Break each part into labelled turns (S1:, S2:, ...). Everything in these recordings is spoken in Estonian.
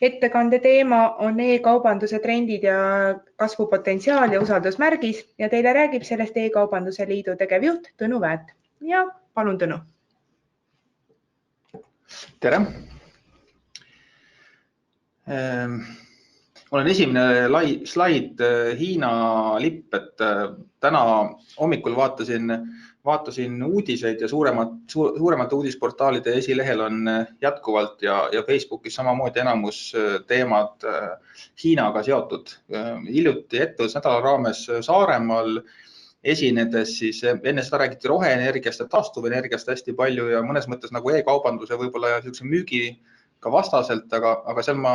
S1: Ettekande teema on e-kaubanduse trendid ja kasvupotentsiaal ja usaldusmärgis ja teile räägib sellest E-kaubanduse Liidu tegevjuht Tõnu Väät. Ja palun, Tõnu.
S2: Tere! Mul on esimene slaid Hiina lipp, et täna hommikul vaatasin uudiseid ja suuremate uudisportaalide esilehel on jätkuvalt ja Facebookis samamoodi enamus teemad Hiinaga seotud. Hiljuti ettevõtlusnädala raames Saaremaal esinedes, siis enne seda räägiti roheenergiast ja taastuvenergiast hästi palju ja mõnes mõttes nagu e-kaubanduse võib-olla ja müügi ka vastaselt, aga seal ma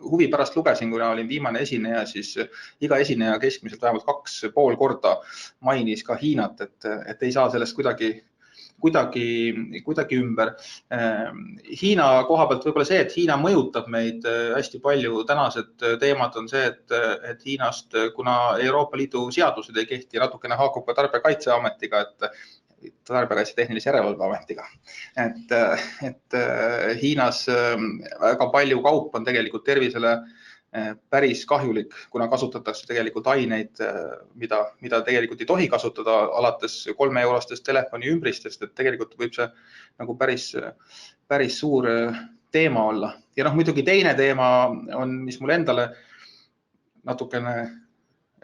S2: huvi pärast lugesin, kuna olin viimane esineja, siis iga esineja keskmiselt vähemalt 2,5 korda mainis ka Hiinat, et ei saa sellest kuidagi ümber. Hiina koha pealt võib-olla see, et Hiina mõjutab meid hästi palju. Tänased teemad on see, et Hiinast, kuna Euroopa Liidu seadused ei kehti, natukene haakub ka Tarbijakaitseametiga, Tarbijakaitse Tehnilise Järelevalve Ametiga. Et Hiinas väga palju kaup on tegelikult tervisele päris kahjulik, kuna kasutatakse tegelikult aineid, mida tegelikult ei tohi kasutada alates 3-eurostest telefoni ümbristest, et tegelikult võib see nagu päris suur teema olla. Ja muidugi teine teema on, mis mul endale natukene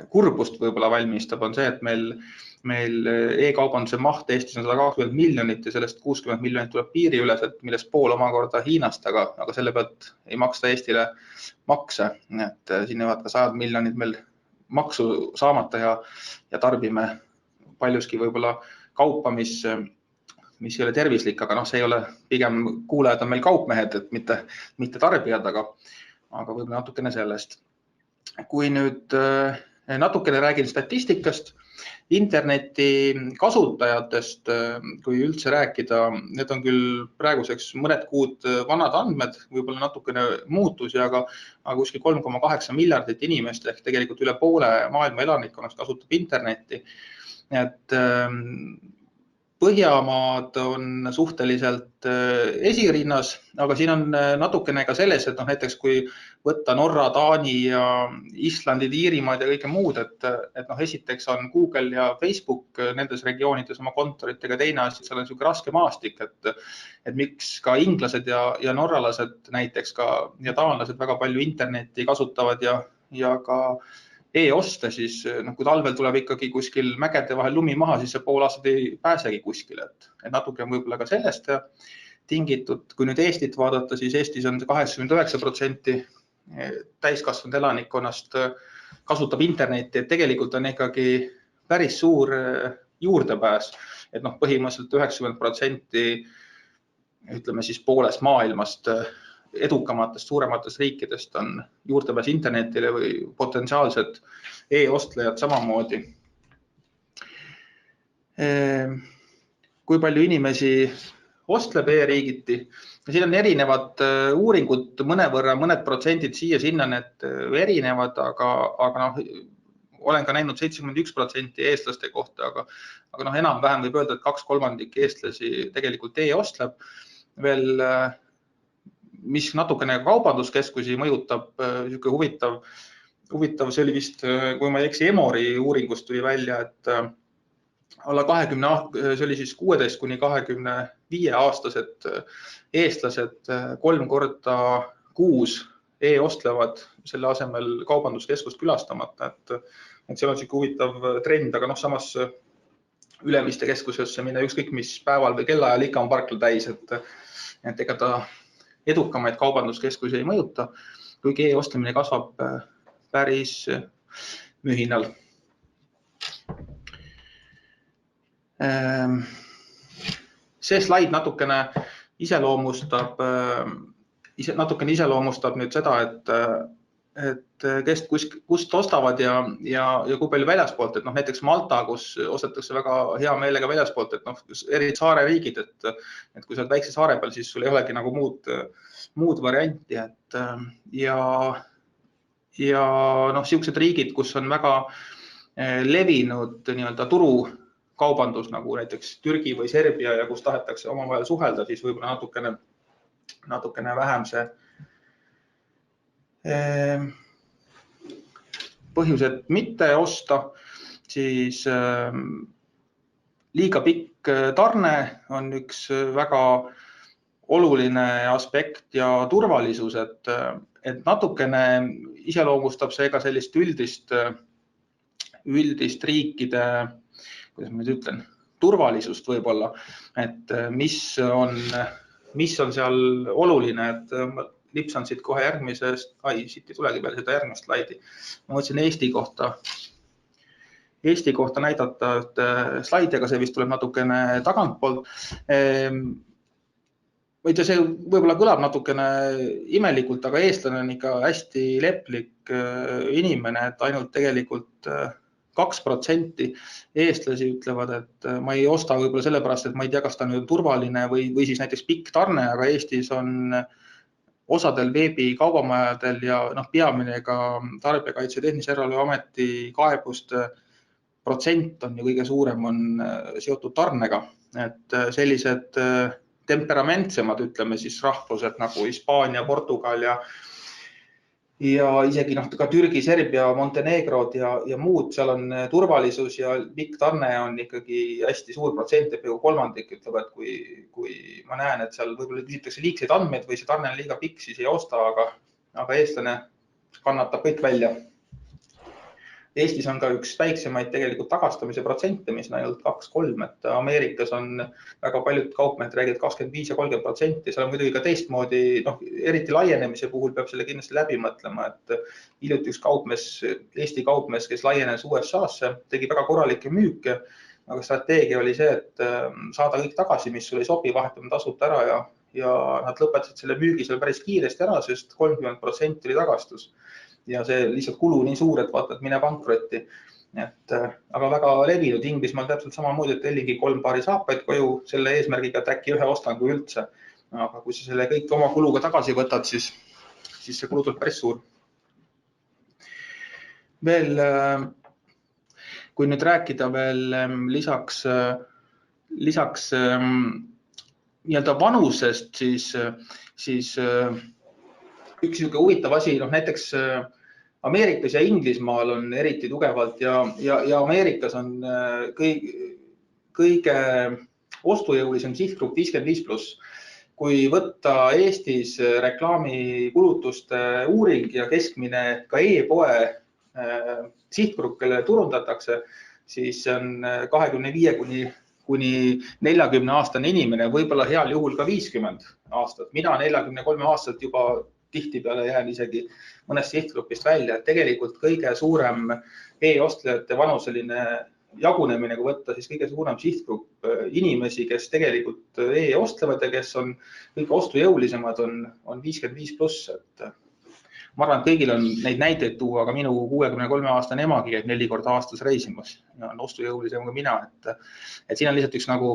S2: kurbust võib-olla valmistab, on see, et meil e-kaubanduse maht Eestis on 120 miljonit ja sellest 60 miljonit tuleb piiriüleselt, millest pool omakorda Hiinast, aga selle pealt ei maksta Eestile makse. Et siin jäävad ka 100 miljonid meil maksu saamata ja tarbime paljuski võib-olla kaupa, mis ei ole tervislik, aga see ei ole, pigem kuulajad on meil kaupmehed, et mitte tarbijad, aga võib-olla natukene sellest. Kui nüüd natukene räägin statistikast, interneti kasutajatest, kui üldse rääkida, need on küll praeguseks mõned kuud vanad andmed, võib-olla natukene muutusi, aga kuskil 3,8 miljardit inimest ehk tegelikult üle poole maailma elanikkonnast kasutab internetti. Et Põhjamaad on suhteliselt esirinnas, aga siin on natukene ka selles, et näiteks kui võtta Norra, Taani ja Islandi, Iirimaad ja kõike muud, et esiteks on Google ja Facebook nendes regioonides oma kontoritega, teine asi, seal on selline raske maastik, et miks ka inglased ja norralased näiteks ja taanlased väga palju internetti kasutavad ja ka e-oste, siis kui talvel tuleb ikkagi kuskil mägede vahel lumi maha, siis see pool aastat ei pääsegi kuskile. Et natuke on võib-olla ka sellest tingitud. Kui nüüd Eestit vaadata, siis Eestis on 89% täiskasvanud elanikkonnast kasutab internetti, et tegelikult on ikkagi päris suur juurdepääs. Et põhimõtteliselt 90% ütleme siis poolest maailmast edukamatest, suurematest riikidest on juurdepääs internetile või potentsiaalsed e-ostlejad samamoodi. Kui palju inimesi ostleb e-riigiti? Siin on erinevad uuringud, mõned protsendid siia-sinna need erinevad, aga olen ka näinud 71% eestlaste kohta, aga enam-vähem võib öelda, et 2/3 eestlasi tegelikult e-ostleb. Veel mis natukene kaubanduskeskusi mõjutab, huvitav, see oli vist, kui ma ei eksi, Emori uuringust tuli välja, et alla 20, see oli siis 16–25-aastased eestlased 3 korda kuus e-ostlevad selle asemel kaubanduskeskust külastamata, et seal on huvitav trend, aga samas Ülemiste keskusesse minna ükskõik mis päeval või kellaajal ikka on parkla täis, et ega ta edukamaid kaubanduskeskusi ei mõjuta, kuigi e-ostlemine kasvab päris mühinal. See slaid natukene iseloomustab nüüd seda, et kust ostavad ja kui palju väljaspoolt, et näiteks Malta, kus ostetakse väga hea meelega väljaspoolt, et eri saare riigid, et kui sa oled väikse saare peal, siis sul ei olegi nagu muud varianti, ja siuksed riigid, kus on väga levinud turukaubandus, nagu näiteks Türgi või Serbia ja kus tahetakse omavahel suhelda, siis võib-olla natukene vähem Põhjused mitte osta, siis liiga pikk tarne on üks väga oluline aspekt ja turvalisus, et natukene iseloomustab see ka sellist üldist riikide, kuidas ma nüüd ütlen, turvalisust võib-olla, et mis on seal oluline, et ma lipsan siit kohe järgmisest, siit ei tulegi peale seda järgmist slaidi. Ma mõtlesin Eesti kohta näidata slaidi, aga see vist tuleb natukene tagantpoolt. See võib-olla kõlab natukene imelikult, aga eestlane on ikka hästi leplik inimene, et ainult tegelikult 2% eestlasi ütlevad, et ma ei osta võib-olla sellepärast, et ma ei tea, kas ta on turvaline või siis näiteks pikk tarne, aga Eestis on osadel veebikaubamajadel ja peamine ka Tarbijakaitse ja Tehnilise Järelevalve Ameti kaebuste protsent on ju kõige suurem on seotud tarnega, et sellised temperamentsemad, ütleme siis rahvused nagu Hispaania, Portugal ja isegi ka Türgi, Serbia, Montenegrod ja muud, seal on turvalisus ja pikk tarne on ikkagi hästi suur protsent, peaaegu kolmandik ütleb, et kui ma näen, et seal võib-olla küsitakse liigseid andmeid või see tarne on liiga pikk, siis ei osta, aga eestlane kannatab kõik välja. Eestis on ka üks väiksemaid tegelikult tagastamise protsente, mis on ainult 2-3, et Ameerikas on väga paljud kaupmehed räägivad 25 ja 30%, seal on muidugi ka teistmoodi, eriti laienemise puhul peab selle kindlasti läbi mõtlema, et hiljuti üks Eesti kaupmees, kes laienes USA-sse, tegi väga korralikke müüke, aga strateegia oli see, et saada kõik tagasi, mis sulle ei sobi, vahetame tasuta ära ja nad lõpetasid selle müügi seal päris kiiresti ära, sest 30% oli tagastus. Ja see lihtsalt kulu nii suur, et vaata, et mine pankrotti. Aga väga levinud Inglismaal täpselt samamoodi, et telligi 3 paari saapaid koju selle eesmärgiga, et äkki ühe ostan kui üldse. Aga kui sa selle kõik oma kuluga tagasi võtad, siis see kulu tuleb päris suur. Veel, kui nüüd rääkida veel lisaks nii-öelda vanusest, siis üks huvitav asi, näiteks Ameerikas ja Inglismaal on eriti tugevalt ja Ameerikas on kõige ostujõulisem sihtgrupp 55+. Kui võtta Eestis reklaamikulutuste uuring ja keskmine ka e-poe sihtgrupp, kellele turundatakse, siis on 25 kuni 40-aastane inimene, võib-olla heal juhul ka 50 aastat. Mina 43 aastat juba tihtipeale jään isegi mõnest sihtgrupist välja, et tegelikult kõige suurem e-ostlejate vanuseline jagunemine, kui võtta, siis kõige suurem sihtgrupp inimesi, kes tegelikult e-ostlevad ja kes on kõige ostujõulisemad, on 55+. Ma arvan, et kõigil on neid näiteid tuua, aga minu 63-aastane emagi käib 4 korda aastas reisimas ja on ostujõulisem kui mina. Et siin on lihtsalt üks nagu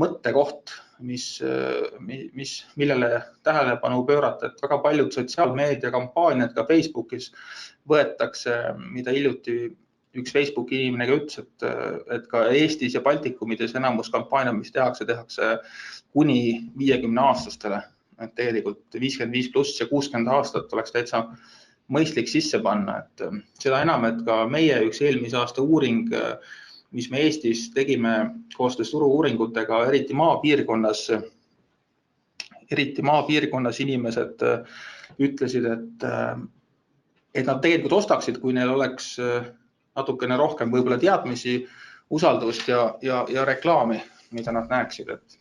S2: mõttekoht, millele tähelepanu pöörata, et väga paljud sotsiaalmeediakampaaniad ka Facebookis võetakse, mida hiljuti üks Facebooki inimene ka ütles, et ka Eestis ja Baltikumides enamus kampaania, mis tehakse kuni 50-aastastele. Et tegelikult 55+ ja 60 aastat oleks täitsa mõistlik sisse panna. Et seda enam, et ka meie üks eelmise aasta uuring, mis me Eestis tegime koostöös turu-uuringutega, eriti maapiirkonnas inimesed ütlesid, et nad tegelikult ostaksid, kui neil oleks natukene rohkem võib-olla teadmisi, usaldust ja reklaami, mida nad näeksid.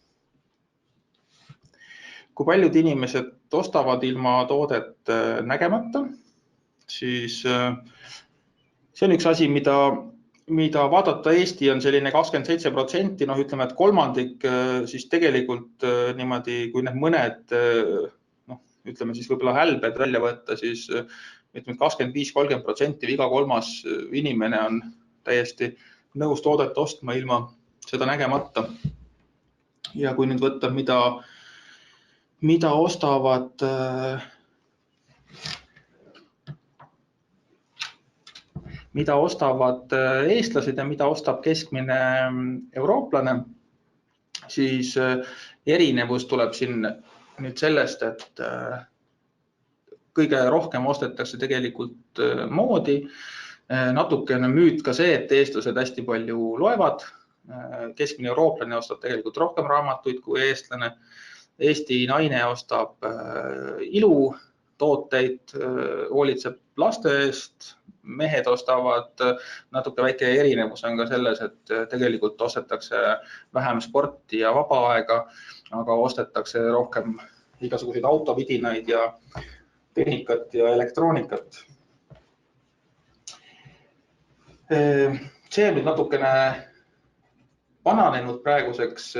S2: Kui paljud inimesed ostavad ilma toodet nägemata, siis see on üks asi, mida vaadata. Eesti on selline 27%, ütleme, et kolmandik, siis tegelikult niimoodi, kui need mõned, ütleme siis võib-olla hälbed välja võtta, siis 25-30% või iga kolmas inimene on täiesti nõus toodet ostma ilma seda nägemata. Ja kui nüüd võtta, mida ostavad eestlased ja mida ostab keskmine eurooplane, siis erinevus tuleb siin nüüd sellest, et kõige rohkem ostetakse tegelikult moodi. Natukene müüt ka see, et eestlased hästi palju loevad. Keskmine eurooplane ostab tegelikult rohkem raamatuid kui eestlane. Eesti naine ostab ilutooteid, hoolitseb laste eest, mehed ostavad, natuke väike erinevus on ka selles, et tegelikult ostetakse vähem sporti ja vaba aega, aga ostetakse rohkem igasuguseid autovidinaid ja tehnikat ja elektroonikat. See on nüüd natukene vananenud praeguseks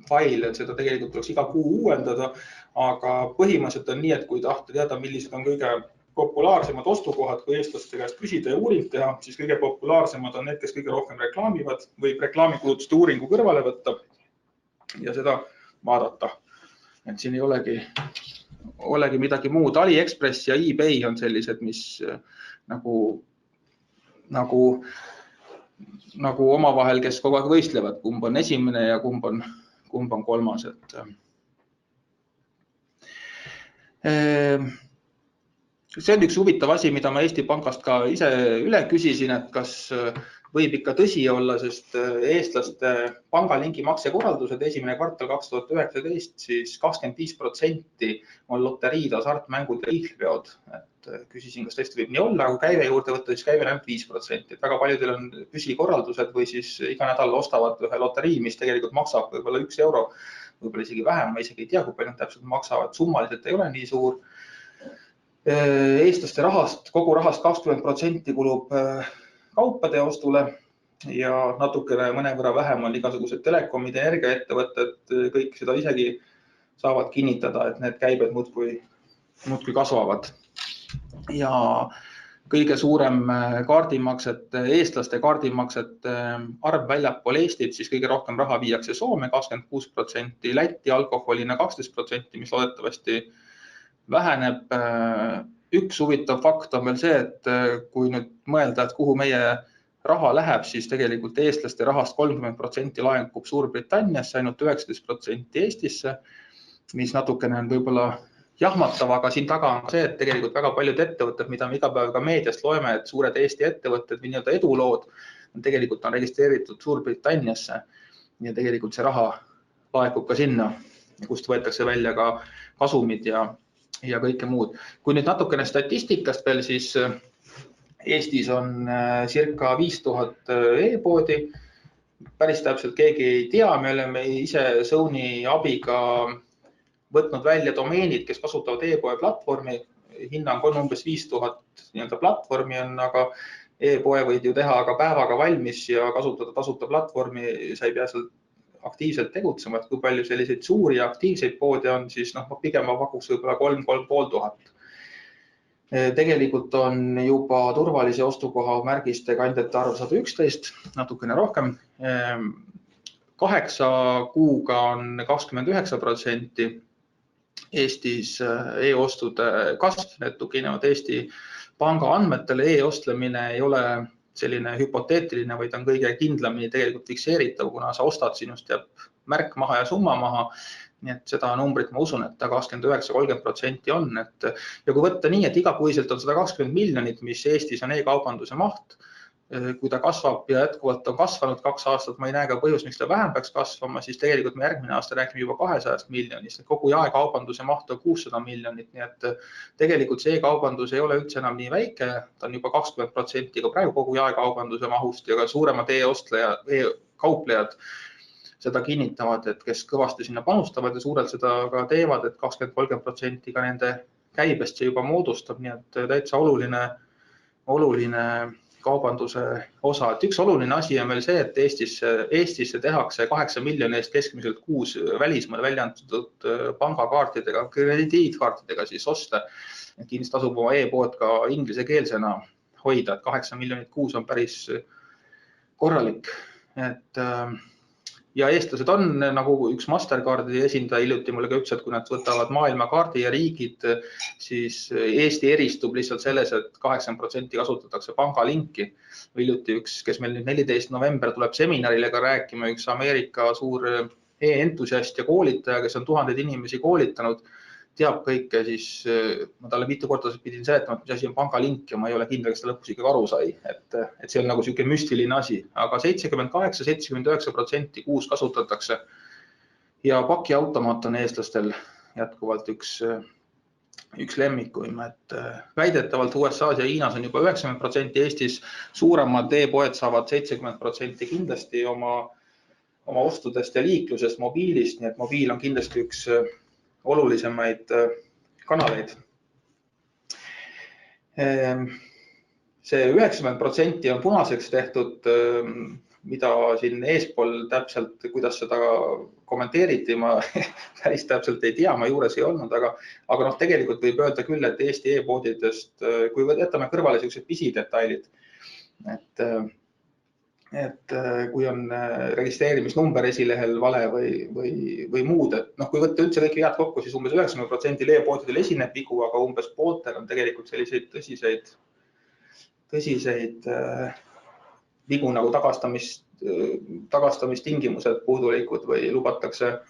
S2: fail, et seda tegelikult tuleks iga kuu uuendada, aga põhimõtteliselt on nii, et kui tahta teada, millised on kõige populaarsemad ostukohad, kui eestlaste käest küsida ja uuring teha, siis kõige populaarsemad on need, kes kõige rohkem reklaamivad, võib reklaamikulutuste uuringu kõrvale võtta ja seda vaadata. Et siin ei olegi midagi muud. AliExpress ja eBay on sellised, mis nagu omavahel, kes kogu aeg võistlevad, kumb on esimene ja kumb on kolmas. See on üks huvitav asi, mida ma Eesti Pangast ka ise üle küsisin, et kas võib ikka tõsi olla, sest eestlaste pangalingi maksekorraldused esimene kvartal 2019, siis 25% on loteriid, hasartmängud ja liikveod. Küsisin, kas tõesti võib nii olla, aga käive juurde võtta, siis käive on 5%. Väga paljudel on püsikorraldused või siis iga nädal ostavad ühe loterii, mis tegelikult maksab võib-olla 1 euro, võib-olla isegi vähem, ma isegi ei tea, kui palju täpselt maksavad, summaliselt ei ole nii suur. Eestlaste rahast, kogu rahast 20% kulub kaupade ostule ja natukene mõnevõrra vähem on igasugused telekomid, energiaettevõtted, kõik seda isegi saavad kinnitada, et need käibed muudkui kasvavad. Ja kõige suurem eestlaste kaardimaksete arv väljapool Eestit, siis kõige rohkem raha viiakse Soome 26%, Lätti alkoholina 12%, mis loodetavasti väheneb. Üks huvitav fakt on veel see, et kui nüüd mõelda, et kuhu meie raha läheb, siis tegelikult eestlaste rahast 30% laekub Suurbritanniasse, ainult 19% Eestisse, mis natukene on võib-olla jahmatav, aga siin taga on see, et tegelikult väga paljud ettevõtted, mida me iga päev ka meediast loeme, et suured Eesti ettevõtted või nii-öelda edulood tegelikult on registreeritud Suurbritanniasse ja tegelikult see raha laekub ka sinna, kust võetakse välja ka kasumid ja kõike muud. Kui nüüd natukene statistikast veel, siis Eestis on circa 5000 e-poodi. Päris täpselt keegi ei tea, me oleme ise Sony abiga võtnud välja domeenid, kes kasutavad e-poe platvormi. Hinnang on umbes 5000 platvormi on, aga e-poe võid ju teha aga päevaga valmis ja kasutada tasuta platvormi, sa ei pea seal aktiivselt tegutsema, et kui palju selliseid suuri ja aktiivseid poode on, siis pigem ma pakuks võib-olla 3500. Tegelikult on juba turvalise ostukoha märgiste kandjate arv 111, natukene rohkem. 8 kuuga on 29% Eestis e-ostude kasv, need tuginevad Eesti Panga andmetele. E-ostlemine ei ole selline hüpoteetiline, vaid on kõige kindlamini tegelikult fikseeritav, kuna sa ostad, sinust jääb märk maha ja summa maha. Nii et seda numbrit ma usun, et ta 29–30% on. Ja kui võtta nii, et igakuiselt on 120 miljonit, mis Eestis on e-kaubanduse maht, kui ta kasvab ja jätkuvalt on kasvanud 2 aastat, ma ei näe ka põhjus, miks ta vähem peaks kasvama, siis tegelikult me järgmine aasta räägime juba 200 miljonist. Kogu jaekaubanduse maht on 600 miljonit, nii et tegelikult see e-kaubandus ei ole üldse enam nii väike, ta on juba 20% ka praegu kogu jaekaubanduse mahust ja ka suuremad e-kauplejad seda kinnitavad, et kes kõvasti sinna panustavad ja suurelt seda ka teevad, et 20–30% ka nende käibest see juba moodustab, nii et täitsa oluline kaubanduse osa. Et üks oluline asi on veel see, et Eestisse tehakse 8 miljoni eest keskmiselt kuus välismaal välja antud pangakaartidega, krediitkaartidega siis osta. Kindlasti tasub oma e-pood ka inglisekeelsena hoida, et 8 miljonit kuus on päris korralik. Ja eestlased on, nagu üks Mastercardi esindaja hiljuti mulle ka ütles, et kui nad võtavad maailmakaardi ja riigid, siis Eesti eristub lihtsalt selles, et 80% kasutatakse pangalinki. Hiljuti üks, kes meil nüüd 14. november tuleb seminarile ka rääkima, üks Ameerika suur e-entusiast ja koolitaja, kes on 1000 inimesi koolitanud, teab kõike, siis ma talle mitu korda pidin seletama, et mis asi on pangalink ja ma ei ole kindel, kes ta lõpus ikkagi aru sai, et see on nagu selline müstiline asi, aga 78–79% kuus kasutatakse ja pakiautomaat on eestlastel jätkuvalt üks lemmikuim, et väidetavalt USA-s ja Hiinas on juba 90%, Eestis suuremad e-poed saavad 70% kindlasti oma ostudest ja liiklusest mobiilist, nii et mobiil on kindlasti üks olulisemaid kanaleid. See 90% on punaseks tehtud, mida siin eespool täpselt, kuidas seda kommenteeriti, ma päris täpselt ei tea, ma juures ei olnud, aga tegelikult võib öelda küll, et Eesti e-poodidest, kui jätame kõrvale sellised pisidetailid, et kui on registreerimisnumber esilehel vale või muud, et kui võtta üldse kõik vead kokku, siis umbes 90% e-poodidel esineb vigu, aga umbes pooltel on tegelikult selliseid tõsiseid vigu nagu tagastamistingimused puudulikud või lubatakse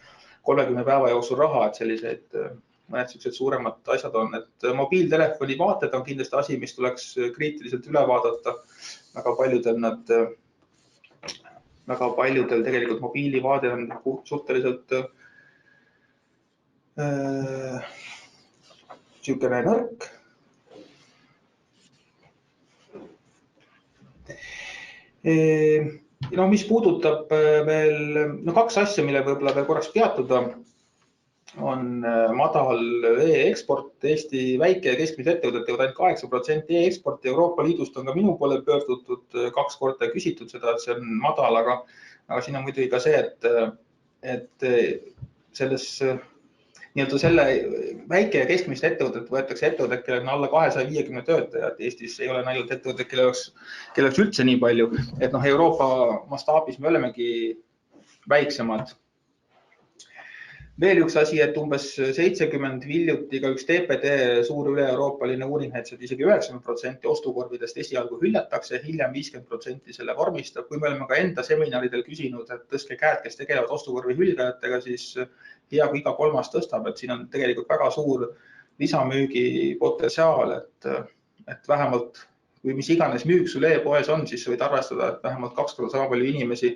S2: 30 päeva jooksul raha, et mõned sellised suuremad asjad on, et mobiiltelefoni vaated on kindlasti asi, mis tuleks kriitiliselt üle vaadata. Väga paljudel tegelikult mobiilivaade on suhteliselt niisugune nõrk. Mis puudutab veel kaks asja, mille võib-olla veel korraks peatuda, on madal e-eksport. Eesti väike ja keskmised ettevõtted teevad ainult 8% e-eksporti. Euroopa Liidust on ka minu poole pöördutud 2 korda küsitud seda, et see on madal, aga siin on muidugi ka see, et selle väike ja keskmised ettevõtted võetakse ettevõtted, kellel on alla 250 töötajat. Eestis ei ole ainult ettevõtted, kellel oleks üldse nii palju. Et Euroopa mastaabis me olemegi väiksemad. Veel üks asi, et umbes 70 hiljuti ka üks TPD suur üle-euroopaline uuring näitas, et isegi 90% ostukorvidest esialgu hüljatakse, hiljem 50% selle vormistab. Kui me oleme ka enda seminaridel küsinud, et tõstke käed, kes tegelevad ostukorvi hüljajatega, siis hea, kui iga kolmas tõstab, et siin on tegelikult väga suur lisamüügi potentsiaal, et vähemalt kui mis iganes müük sul e-poes on, siis võid arvestada, et vähemalt 2 korda sama palju inimesi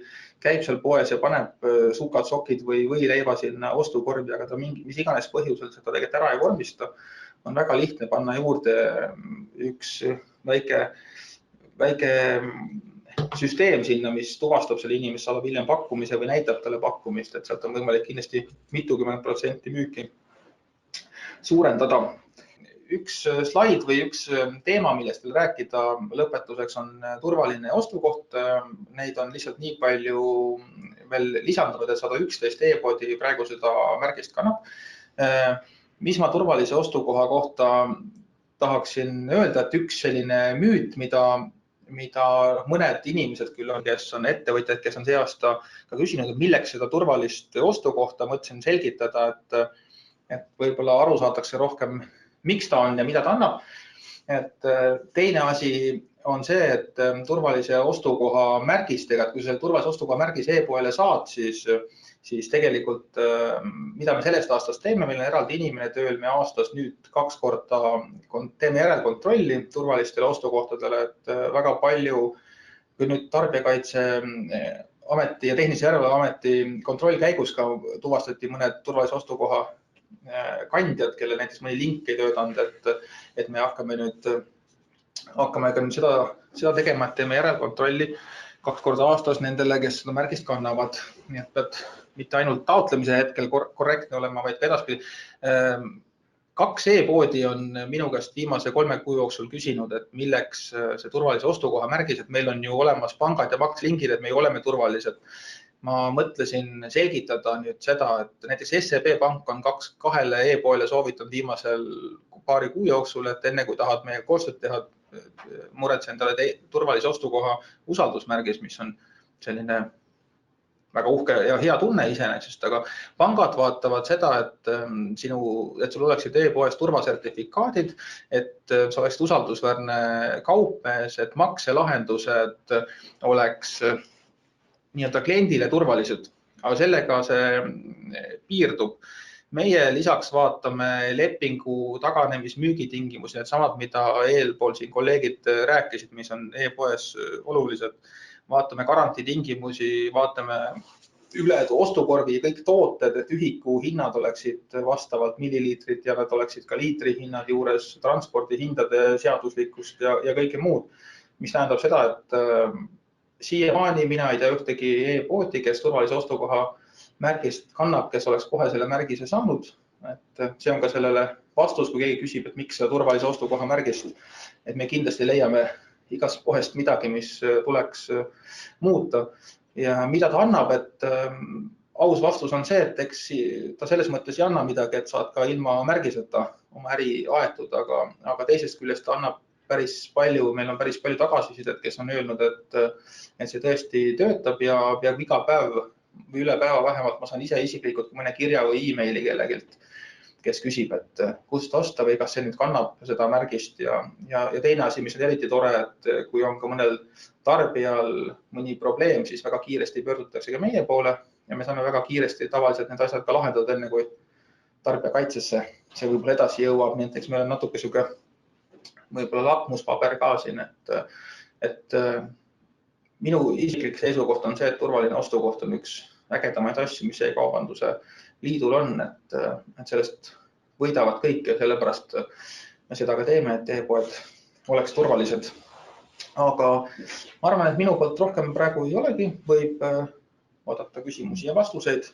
S2: käib seal poes ja paneb sukad, sokid või leiva sinna ostukorvi, aga ta mis iganes põhjusel seda tegelikult ära ei vormista. On väga lihtne panna juurde üks väike süsteem sinna, mis tuvastab selle inimest, saadab hiljem pakkumise või näitab talle pakkumist, et sealt on võimalik kindlasti mitukümmend protsenti müüki suurendada. Üks slaid või üks teema, millest veel rääkida lõpetuseks, on turvaline ostukoht. Neid on lihtsalt nii palju veel lisandunud, et 111 e-poodi praegu seda märgist kannab. Mis ma turvalise ostukoha kohta tahaksin öelda, et üks selline müüt, mida mõned inimesed küll on, kes on ettevõtjad, kes on see aasta ka küsinud, et milleks seda turvalist ostukohta, mõtlesin selgitada, et võib-olla aru saadakse rohkem, miks ta on ja mida ta annab. Et teine asi on see, et turvalise ostukoha märgistega, et kui selle turvalise ostukoha märgis e-poele saad, siis tegelikult, mida me sellest aastast teeme, meil on eraldi inimene tööl, me aastas nüüd 2 korda teeme järelkontrolli turvalistele ostukohtadele, et väga palju, kui nüüd Tarbijakaitse Ameti ja Tehnilise Järelevalve Ameti kontroll käigus ka tuvastati mõned turvalise ostukoha kandjad, kelle näiteks mõni link ei töötanud, et me hakkame nüüd seda tegema, et teeme järelkontrolli 2 korda aastas nendele, kes seda märgist kannavad. Nii et pead mitte ainult taotlemise hetkel korrektne olema, vaid ka edaspidi. 2 e-poodi on minu käest viimase 3 kuu jooksul küsinud, et milleks see turvalise ostukoha märgis, et meil on ju olemas pangad ja makslingid, et me oleme turvalised. Ma mõtlesin selgitada nüüd seda, et näiteks SEB Pank on 2 e-poole soovitanud viimasel paari kuu jooksul, et enne kui tahad meiega koostööd teha, muretse endale turvalise ostukoha usaldusmärgis, mis on selline väga uhke ja hea tunne iseenesest, aga pangad vaatavad seda, et sul oleksid e-poes turvasertifikaadid, et sa oleksid usaldusväärne kaupmees, et makselahendused oleks kliendile turvalised, aga sellega see piirdub. Meie lisaks vaatame lepingu taganemismüügitingimusi, need samad, mida eelpool siin kolleegid rääkisid, mis on e-poes olulised. Vaatame garantiitingimusi, vaatame üle ostukorvi kõik tooted, et ühiku hinnad oleksid vastavalt milliliitrid ja nad oleksid ka liitri hinnad juures, transpordihindade seaduslikkust ja kõike muud, mis tähendab seda, et siiamaani mina ei tea ühtegi e-poodi, kes turvalise ostukoha märgist kannab, kes oleks kohe selle märgise saanud. Et see on ka sellele vastus, kui keegi küsib, et miks seda turvalise ostukoha märgist, et me kindlasti leiame igast pohest midagi, mis tuleks muuta. Ja mida ta annab, et aus vastus on see, et eks ta selles mõttes ei anna midagi, et saad ka ilma märgiseta oma äri aetud, aga teisest küljest ta annab päris palju, meil on päris palju tagasisidet, kes on öelnud, et see tõesti töötab ja peab iga päev või üle päeva vähemalt ma saan ise isiklikult mõne kirja või e-maili kellegilt, kes küsib, et kust osta või kas see nüüd kannab seda märgist ja teine asi, mis on eriti tore, et kui on ka mõnel tarbijal mõni probleem, siis väga kiiresti pöördutakse ka meie poole ja me saame väga kiiresti tavaliselt need asjad ka lahendada, enne kui tarbijakaitsesse see võib-olla edasi jõuab. Näiteks meil on natuke siuke võib-olla lakmuspaber ka siin, et minu isiklik seisukoht on see, et turvaline ostukoht on üks ägedamaid asju, mis e-kaubanduse liidul on, et sellest võidavad kõik ja sellepärast me seda ka teeme, et e-poed oleks turvalised. Aga ma arvan, et minu poolt rohkem praegu ei olegi, võib vaadata küsimusi ja vastuseid.